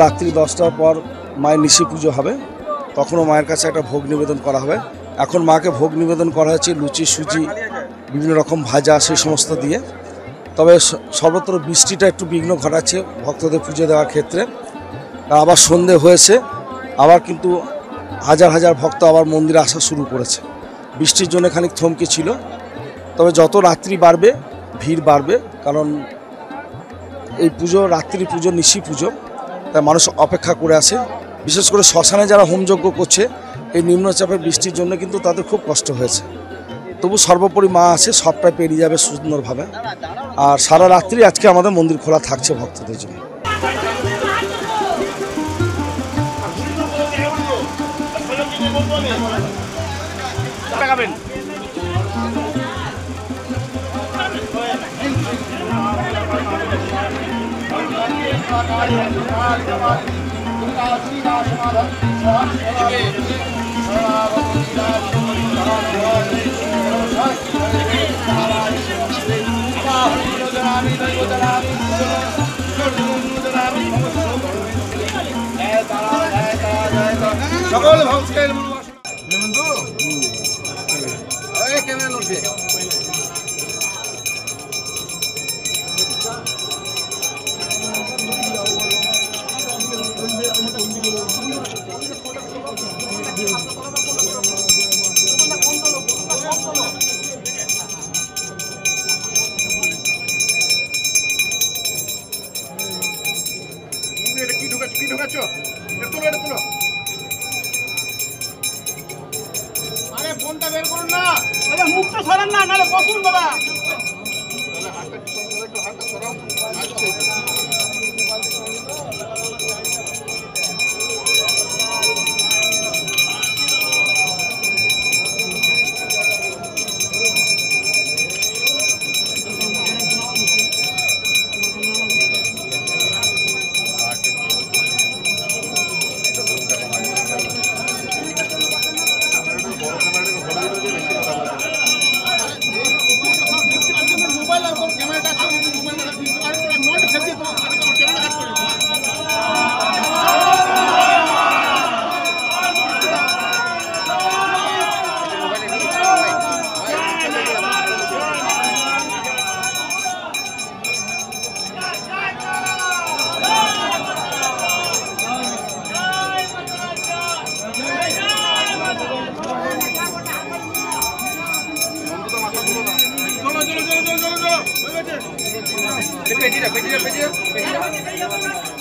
রাত্রি 10টার পর মায়ের নিশি পুজো হবে, তখনও মায়ের কাছে একটা ভোগ নিবেদন করা হবে। এখন মাকে ভোগ নিবেদন করা হচ্ছে লুচি, সুজি, বিভিন্ন রকম ভাজা, সেই সমস্ত দিয়ে। তবে সর্বত্র বৃষ্টিটা একটু বিঘ্ন ঘটাচ্ছে ভক্তদের পুজো দেওয়ার ক্ষেত্রে। আবার সন্ধে হয়েছে, আবার কিন্তু হাজার হাজার ভক্ত আবার মন্দিরে আসা শুরু করেছে। বৃষ্টির জন্য খানিক থমকে ছিল, তবে যত রাত্রি বাড়বে ভিড় বাড়বে, কারণ এই পুজো রাত্রি পুজো, নিশি পুজো, তাই মানুষ অপেক্ষা করে আছে। বিশেষ করে শ্মশানে যারা হোমযজ্ঞ করছে, এই নিম্নচাপের বৃষ্টির জন্য কিন্তু তাদের খুব কষ্ট হয়েছে। তবু সর্বোপরি মা আছে, সবটাই পেরিয়ে যাবে সুন্দরভাবে। আর সারা রাত্রি আজকে আমাদের মন্দির খোলা থাকছে ভক্তদের জন্য। সকল ভক্তের মুখটা সরান না, নাহলে বসুন বাবা।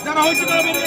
যারা হচ্ছে তারা বেরিয়ে